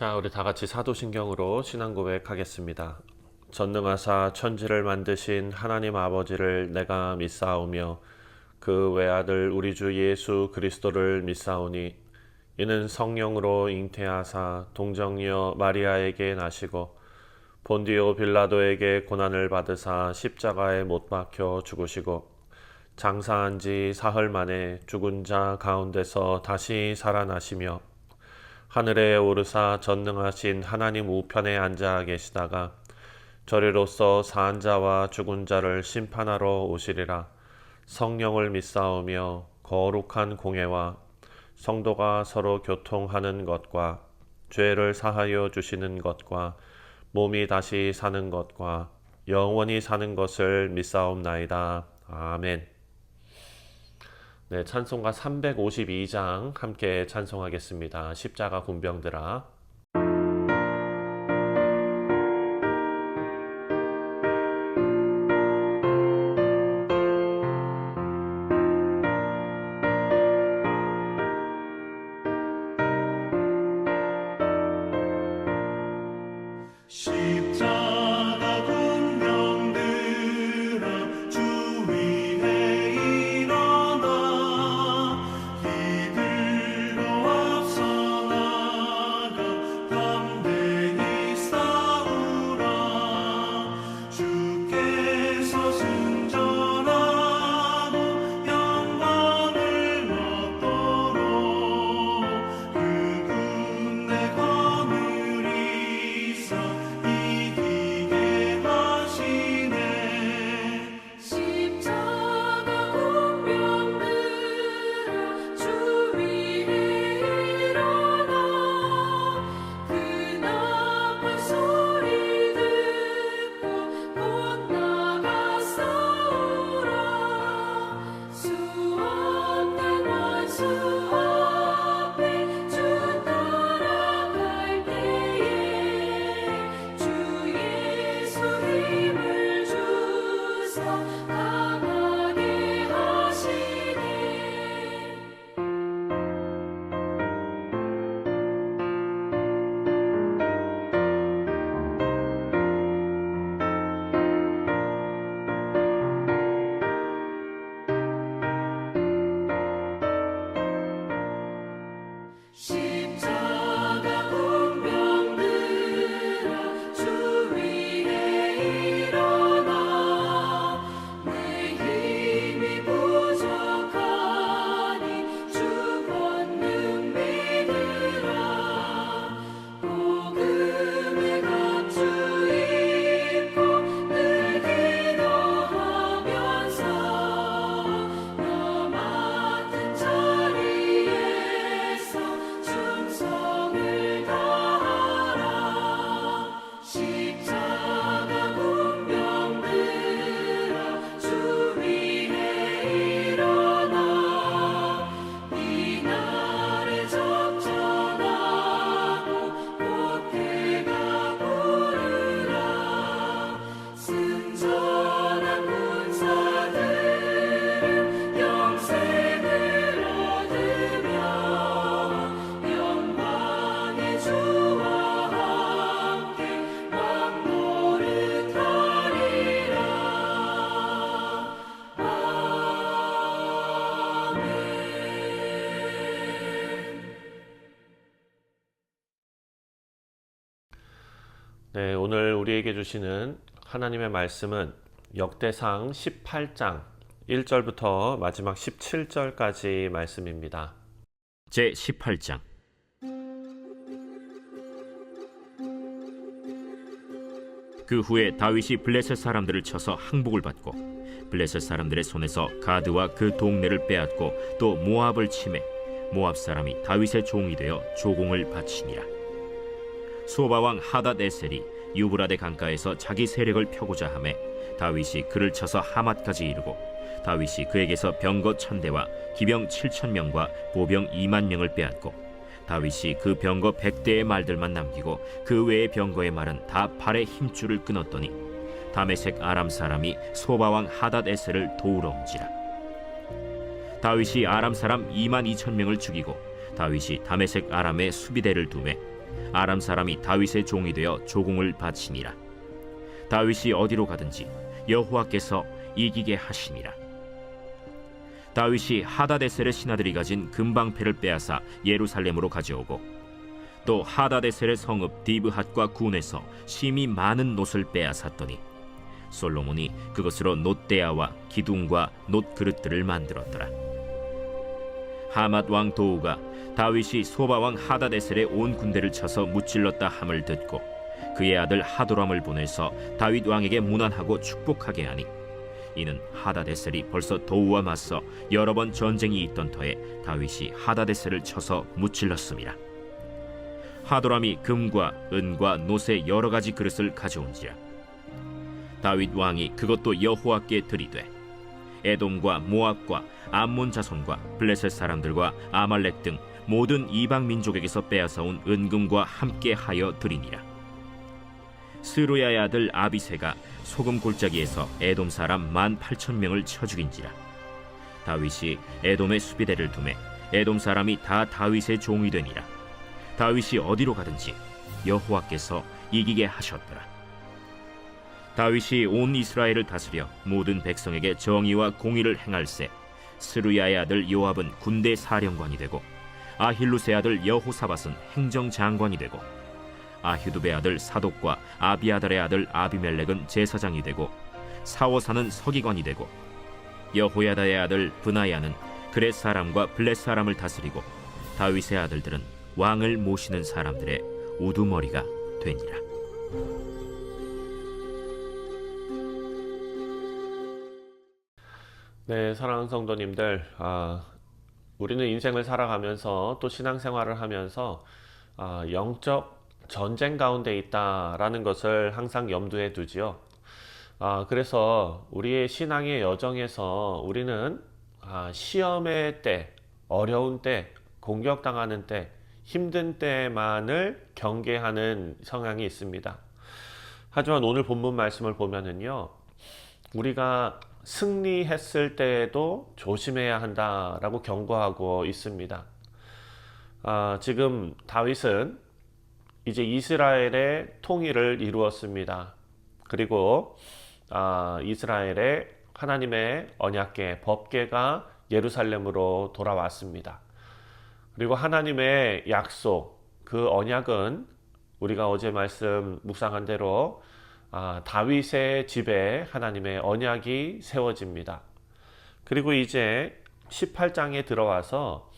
자, 우리 다 같이 사도신경으로 신앙 고백하겠습니다. 전능하사 천지를 만드신 하나님 아버지를 내가 믿사오며 그 외아들 우리 주 예수 그리스도를 믿사오니 이는 성령으로 잉태하사 동정녀 마리아에게 나시고 본디오 빌라도에게 고난을 받으사 십자가에 못 박혀 죽으시고 장사한 지 사흘 만에 죽은 자 가운데서 다시 살아나시며 하늘에 오르사 전능하신 하나님 우편에 앉아 계시다가 저리로서 산 자와 죽은 자를 심판하러 오시리라. 성령을 믿사오며 거룩한 공예와 성도가 서로 교통하는 것과 죄를 사하여 주시는 것과 몸이 다시 사는 것과 영원히 사는 것을 믿사옵나이다. 아멘. 네, 찬송가 352장 함께 찬송하겠습니다. 십자가 군병들아. 십자가 군병들아 주 위에 일어나 이들고 앞서 나가 담대히 싸우라. 주께서 승전하고 영광을 얻도록 그 군대 거느리사 이기게 하시네. 십자가 군병들아 주 위에 일어나 그 나팔 소리 듣고 곧 나가 싸우라. 수없는 원수 앞에 주 따라갈 때에 주 예수 힘을 주사 강하게 하시네. 십자가 군병들아 주 위에 일어나 내 힘이 부족하니 주 권능 믿으라. 복음의 갑주 입고 늘 기도하면서 너 맡은 자리에서 충성을 다하라. 십자가 군병들아 주 위에 일어나 이날에 적전하고 보태가 부르라. 승전한 군사들은 영생을 얻으며 영광의 주와 함께 왕노릇하리라. 아멘. 네, 오늘 우리에게 주시는 하나님의 말씀은 역대상 18장 1절부터 마지막 17절까지 말씀입니다. 제 18장. 그 후에 다윗이 블레셋 사람들을 쳐서 항복을 받고 블레셋 사람들의 손에서 가드와 그 동네를 빼앗고 또 모압을 치매 모압 사람이 다윗의 종이 되어 조공을 바치니라. 소바 왕 하닷 에셀이 유브라데 강가에서 자기 세력을 펴고자 하매 다윗이 그를 쳐서 하맛까지 이르고 다윗이 그에게서 병거 1000대와 기병 7000명과 보병 20000명을 빼앗고 다윗이 그 병거 100대의 말들만 남기고 그 외의 병거의 말은 다 발의 힘줄을 끊었더니 다메섹 아람 사람이 소바 왕 하닷 에셀을 도우러 온지라. 다윗이 아람 사람 22,000명을 죽이고 다윗이 다메섹 아람에 수비대를 두매 아람 사람이 다윗의 종이 되어 조공을 바치니라. 다윗이 어디로 가든지 여호와께서 이기게 하시니라. 다윗이 하다데셀의 신하들이 가진 금방패를 빼앗아 예루살렘으로 가져오고 또 하다데셀의 성읍 디브핫과 군에서 심히 많은 놋을 빼앗았더니 솔로몬이 그것으로 놋대야와 기둥과 놋 그릇들을 만들었더라. 하맛 왕 도우가 다윗이 소바 왕 하다데셀의 온 군대를 쳐서 무찔렀다 함을 듣고 그의 아들 하도람을 보내서 다윗 왕에게 문안하고 축복하게 하니 이는 하다데셀이 벌써 도우와 맞서 여러 번 전쟁이 있던 터에 다윗이 하다데셀을 쳐서 무찔렀음이라. 하도람이 금과 은과 놋의 여러 가지 그릇을 가져온지라. 다윗 왕이 그것도 여호와께 드리되 에돔과 모압과 암몬 자손과 블레셋 사람들과 아말렉 등 모든 이방 민족에게서 빼앗아온 은금과 함께 하여 드리니라. 스루야의 아들 아비새가 소금 골짜기에서 에돔 사람 18,000명을 쳐 죽인지라. 다윗이 에돔의 수비대를 두매 에돔 사람이 다 다윗의 종이 되니라. 다윗이 어디로 가든지 여호와께서 이기게 하셨더라. 다윗이 온 이스라엘을 다스려 모든 백성에게 정의와 공의를 행할세 스루야의 아들 요압은 군대 사령관이 되고 아힐루스의 아들 여호사밧은 행정장관이 되고 아휴두베의 아들 사독과 아비아달의 아들 아비멜렉은 제사장이 되고 사워사는 서기관이 되고 여호야다의 아들 브나야는 그렛 사람과 블렛 사람을 다스리고 다윗의 아들들은 왕을 모시는 사람들의 우두머리가 되니라. 네, 사랑하는 성도님들, 우리는 인생을 살아가면서 또 신앙생활을 하면서 영적 전쟁 가운데 있다라는 것을 항상 염두에 두지요. 그래서 우리의 신앙의 여정에서 우리는 시험의 때, 어려운 때, 공격당하는 때, 힘든 때만을 경계하는 성향이 있습니다. 하지만 오늘 본문 말씀을 보면은요, 우리가 승리했을 때에도 조심해야 한다라고 경고하고 있습니다. 지금 다윗은 이제 이스라엘의 통일을 이루었습니다. 그리고 이스라엘의 하나님의 언약궤, 법궤가 예루살렘으로 돌아왔습니다. 그리고 하나님의 약속, 그 언약은 우리가 어제 말씀 묵상한 대로 다윗의 집에 하나님의 언약이 세워집니다. 그리고 이제 18장에 들어와서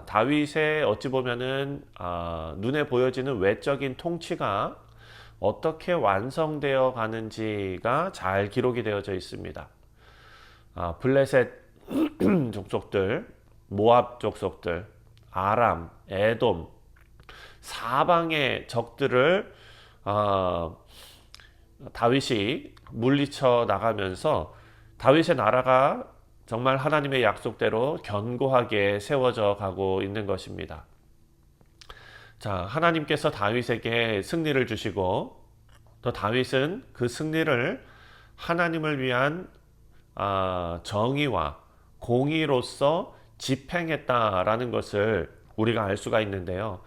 다윗의 어찌 보면은 눈에 보여지는 외적인 통치가 어떻게 완성되어 가는지가 잘 기록이 되어져 있습니다. 블레셋 족속들, 모압 족속들, 아람, 에돔, 사방의 적들을 다윗이 물리쳐 나가면서 다윗의 나라가 정말 하나님의 약속대로 견고하게 세워져 가고 있는 것입니다. 자, 하나님께서 다윗에게 승리를 주시고 또 다윗은 그 승리를 하나님을 위한 정의와 공의로서 집행했다라는 것을 우리가 알 수가 있는데요.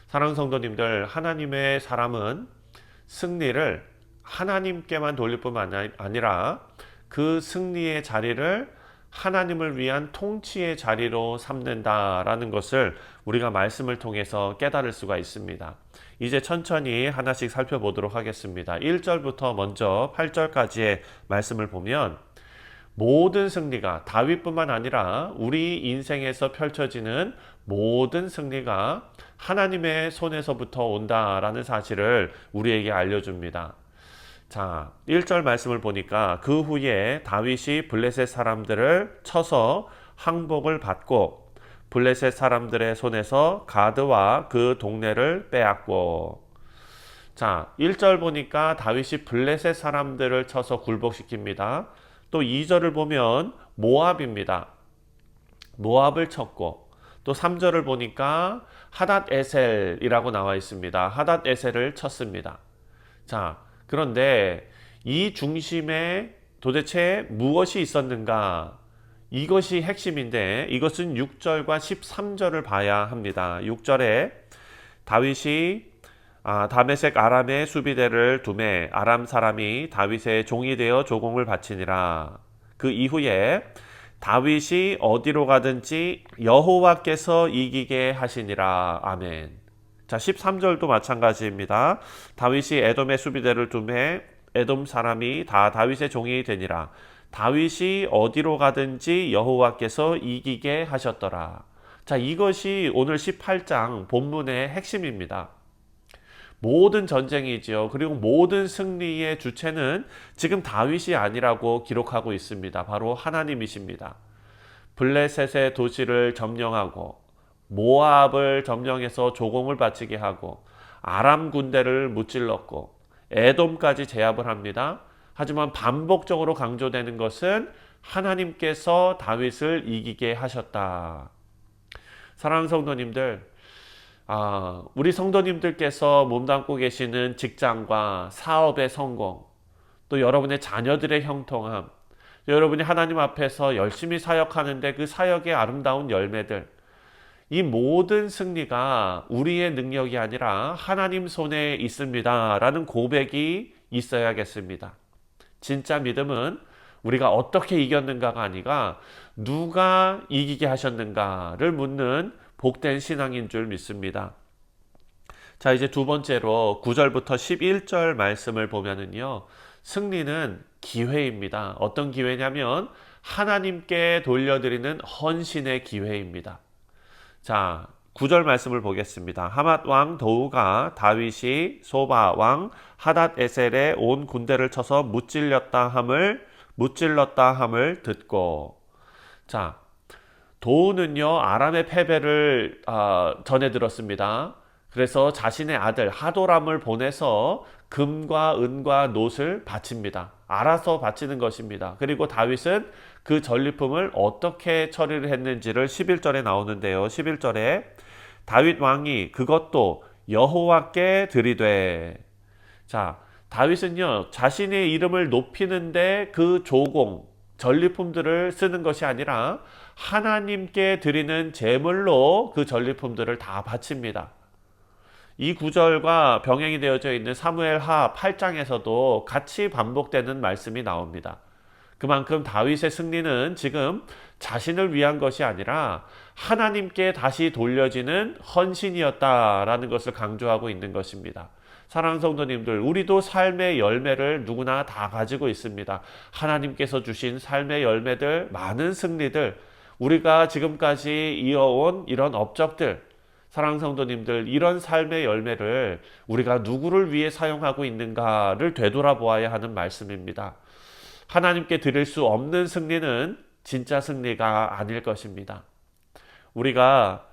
사랑하는 성도님들, 하나님의 사람은 승리를 하나님께만 돌릴 뿐만 아니라 그 승리의 자리를 하나님을 위한 통치의 자리로 삼는다라는 것을 우리가 말씀을 통해서 깨달을 수가 있습니다. 이제 천천히 하나씩 살펴보도록 하겠습니다. 1절부터 먼저 8절까지의 말씀을 보면 모든 승리가 다윗뿐만 아니라 우리 인생에서 펼쳐지는 모든 승리가 하나님의 손에서부터 온다라는 사실을 우리에게 알려줍니다. 자, 1절 말씀을 보니까 그 후에 다윗이 블레셋 사람들을 쳐서 항복을 받고 블레셋 사람들의 손에서 가드와 그 동네를 빼앗고. 자, 1절 보니까 다윗이 블레셋 사람들을 쳐서 굴복시킵니다. 또 2절을 보면 모압입니다. 모압을 쳤고, 또 3절을 보니까 하닷에셀이라고 나와 있습니다. 하닷에셀을 쳤습니다. 자, 그런데 이 중심에 도대체 무엇이 있었는가? 이것이 핵심인데 이것은 6절과 13절을 봐야 합니다. 6절에 다윗이 다메섹 아람의 수비대를 두매 아람 사람이 다윗의 종이 되어 조공을 바치니라. 그 이후에 다윗이 어디로 가든지 여호와께서 이기게 하시니라. 아멘. 자, 13절도 마찬가지입니다. 다윗이 에돔의 수비대를 두매 에돔 사람이 다 다윗의 종이 되니라. 다윗이 어디로 가든지 여호와께서 이기게 하셨더라. 자, 이것이 오늘 18장 본문의 핵심입니다. 모든 전쟁이지요. 그리고 모든 승리의 주체는 지금 다윗이 아니라고 기록하고 있습니다. 바로 하나님이십니다. 블레셋의 도시를 점령하고 모압을 점령해서 조공을 바치게 하고 아람 군대를 무찔렀고 에돔까지 제압을 합니다. 하지만 반복적으로 강조되는 것은 하나님께서 다윗을 이기게 하셨다. 사랑하는 성도님들, 우리 성도님들께서 몸담고 계시는 직장과 사업의 성공, 또 여러분의 자녀들의 형통함, 여러분이 하나님 앞에서 열심히 사역하는데 그 사역의 아름다운 열매들, 이 모든 승리가 우리의 능력이 아니라 하나님 손에 있습니다 라는 고백이 있어야겠습니다. 진짜 믿음은 우리가 어떻게 이겼는가가 아니라 누가 이기게 하셨는가를 묻는 복된 신앙인 줄 믿습니다. 자, 이제 두 번째로 9절부터 11절 말씀을 보면은요, 승리는 기회입니다. 어떤 기회냐면 하나님께 돌려드리는 헌신의 기회입니다. 자, 9절 말씀을 보겠습니다. 하맛 왕 도우가 다윗이 소바 왕 하닷 에셀의 온 군대를 쳐서 무찔렀다 함을 듣고, 자, 도우는요 아람의 패배를 전해 들었습니다. 그래서 자신의 아들 하도람을 보내서 금과 은과 놋을 바칩니다. 알아서 바치는 것입니다. 그리고 다윗은 그 전리품을 어떻게 처리를 했는지를 11절에 나오는데요. 11절에 다윗 왕이 그것도 여호와께 드리되, 자, 다윗은요 자신의 이름을 높이는데 그 조공, 전리품들을 쓰는 것이 아니라 하나님께 드리는 제물로 그 전리품들을 다 바칩니다. 이 구절과 병행이 되어져 있는 사무엘하 8장에서도 같이 반복되는 말씀이 나옵니다. 그만큼 다윗의 승리는 지금 자신을 위한 것이 아니라 하나님께 다시 돌려지는 헌신이었다라는 것을 강조하고 있는 것입니다. 사랑하는 성도님들, 우리도 삶의 열매를 누구나 다 가지고 있습니다. 하나님께서 주신 삶의 열매들, 많은 승리들, 우리가 지금까지 이어온 이런 업적들, 사랑하는 성도님들, 이런 삶의 열매를 우리가 누구를 위해 사용하고 있는가를 되돌아보아야 하는 말씀입니다. 하나님께 드릴 수 없는 승리는 진짜 승리가 아닐 것입니다. 우리가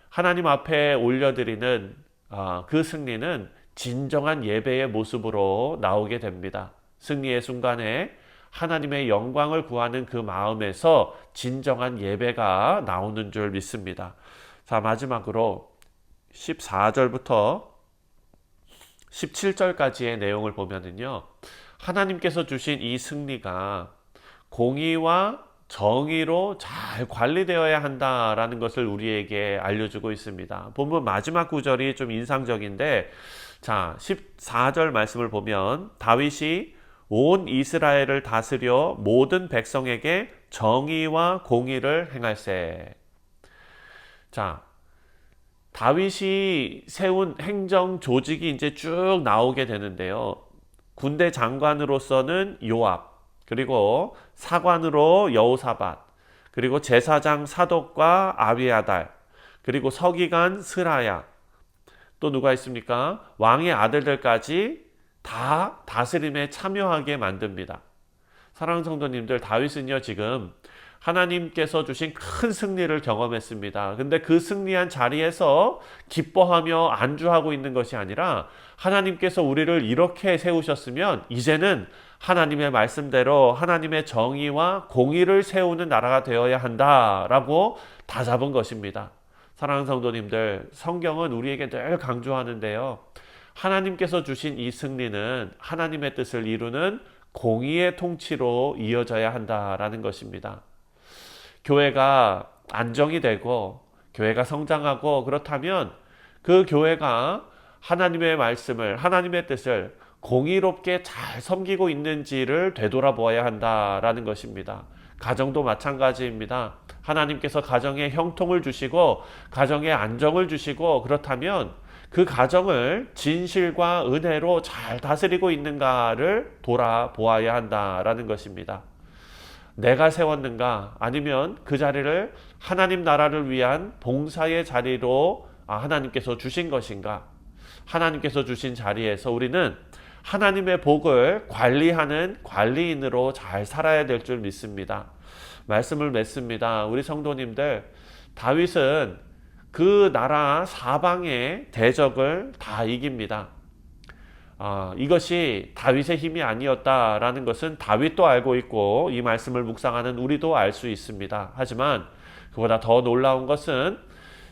하나님 앞에 올려드리는 그 승리는 진정한 예배의 모습으로 나오게 됩니다. 승리의 순간에 하나님의 영광을 구하는 그 마음에서 진정한 예배가 나오는 줄 믿습니다. 자, 마지막으로 14절부터 17절까지의 내용을 보면은요, 하나님께서 주신 이 승리가 공의와 정의로 잘 관리되어야 한다라는 것을 우리에게 알려주고 있습니다. 본문 마지막 구절이 좀 인상적인데, 자, 14절 말씀을 보면 다윗이 온 이스라엘을 다스려 모든 백성에게 정의와 공의를 행할세. 자, 다윗이 세운 행정 조직이 이제 쭉 나오게 되는데요. 군대 장관으로서는 요압, 그리고 사관으로 여호사밧, 그리고 제사장 사독과 아비아달, 그리고 서기관 스라야, 또 누가 있습니까? 왕의 아들들까지 다 다스림에 참여하게 만듭니다. 사랑하는 성도님들, 다윗은요 지금 하나님께서 주신 큰 승리를 경험했습니다. 근데 그 승리한 자리에서 기뻐하며 안주하고 있는 것이 아니라 하나님께서 우리를 이렇게 세우셨으면 이제는 하나님의 말씀대로 하나님의 정의와 공의를 세우는 나라가 되어야 한다라고 다잡은 것입니다. 사랑하는 성도님들, 성경은 우리에게 늘 강조하는데요, 하나님께서 주신 이 승리는 하나님의 뜻을 이루는 공의의 통치로 이어져야 한다라는 것입니다. 교회가 안정이 되고 교회가 성장하고 그렇다면 그 교회가 하나님의 말씀을, 하나님의 뜻을 공의롭게 잘 섬기고 있는지를 되돌아보아야 한다라는 것입니다. 가정도 마찬가지입니다. 하나님께서 가정에 형통을 주시고 가정에 안정을 주시고 그렇다면 그 가정을 진실과 은혜로 잘 다스리고 있는가를 돌아보아야 한다라는 것입니다. 내가 세웠는가 아니면 그 자리를 하나님 나라를 위한 봉사의 자리로 하나님께서 주신 것인가? 하나님께서 주신 자리에서 우리는 하나님의 복을 관리하는 관리인으로 잘 살아야 될 줄 믿습니다. 말씀을 맺습니다. 우리 성도님들, 다윗은 그 나라 사방의 대적을 다 이깁니다. 이것이 다윗의 힘이 아니었다라는 것은 다윗도 알고 있고 이 말씀을 묵상하는 우리도 알 수 있습니다. 하지만 그보다 더 놀라운 것은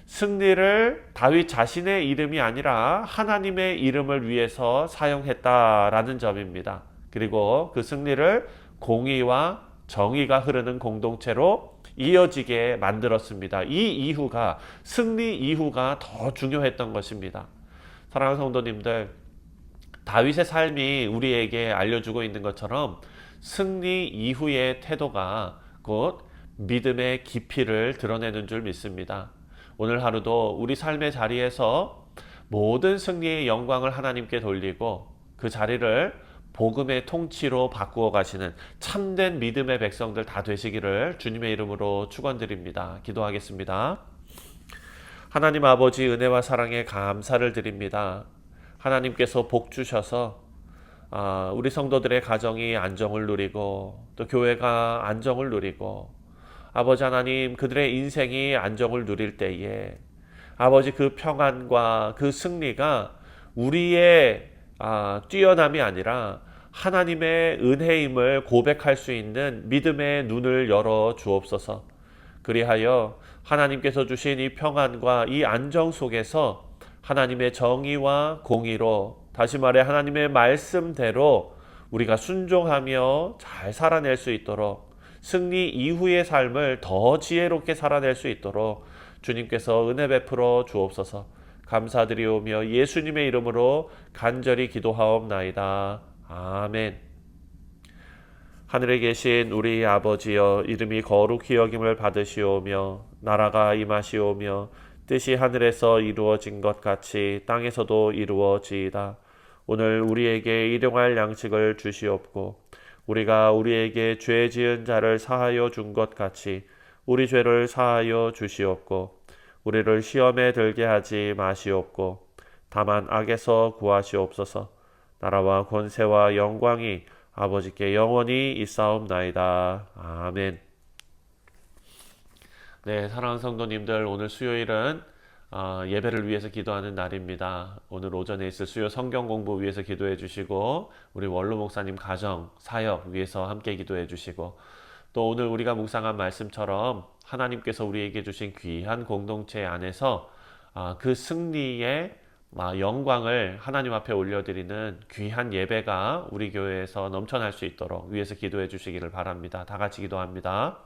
승리를 다윗 자신의 이름이 아니라 하나님의 이름을 위해서 사용했다라는 점입니다. 그리고 그 승리를 공의와 정의가 흐르는 공동체로 이어지게 만들었습니다. 이 이후가, 승리 이후가 더 중요했던 것입니다. 사랑하는 성도님들, 다윗의 삶이 우리에게 알려주고 있는 것처럼 승리 이후의 태도가 곧 믿음의 깊이를 드러내는 줄 믿습니다. 오늘 하루도 우리 삶의 자리에서 모든 승리의 영광을 하나님께 돌리고 그 자리를 복음의 통치로 바꾸어 가시는 참된 믿음의 백성들 다 되시기를 주님의 이름으로 축원드립니다. 기도하겠습니다. 하나님 아버지, 은혜와 사랑에 감사를 드립니다. 하나님께서 복 주셔서 우리 성도들의 가정이 안정을 누리고 또 교회가 안정을 누리고 아버지 하나님, 그들의 인생이 안정을 누릴 때에 아버지, 그 평안과 그 승리가 우리의 뛰어남이 아니라 하나님의 은혜임을 고백할 수 있는 믿음의 눈을 열어 주옵소서. 그리하여 하나님께서 주신 이 평안과 이 안정 속에서 하나님의 정의와 공의로, 다시 말해 하나님의 말씀대로 우리가 순종하며 잘 살아낼 수 있도록, 승리 이후의 삶을 더 지혜롭게 살아낼 수 있도록 주님께서 은혜 베풀어 주옵소서. 감사드리오며 예수님의 이름으로 간절히 기도하옵나이다. 아멘. 하늘에 계신 우리 아버지여, 이름이 거룩히 여김을 받으시오며 나라가 임하시오며 뜻이 하늘에서 이루어진 것 같이 땅에서도 이루어지이다. 오늘 우리에게 일용할 양식을 주시옵고 우리가 우리에게 죄 지은 자를 사하여 준 것 같이 우리 죄를 사하여 주시옵고 우리를 시험에 들게 하지 마시옵고 다만 악에서 구하시옵소서. 나라와 권세와 영광이 아버지께 영원히 있사옵나이다. 아멘. 네, 사랑하는 성도님들, 오늘 수요일은 예배를 위해서 기도하는 날입니다. 오늘 오전에 있을 수요 성경 공부 위해서 기도해 주시고 우리 원로 목사님 가정, 사역 위해서 함께 기도해 주시고 또 오늘 우리가 묵상한 말씀처럼 하나님께서 우리에게 주신 귀한 공동체 안에서 그 승리의 영광을 하나님 앞에 올려드리는 귀한 예배가 우리 교회에서 넘쳐날 수 있도록 위해서 기도해 주시기를 바랍니다. 다 같이 기도합니다.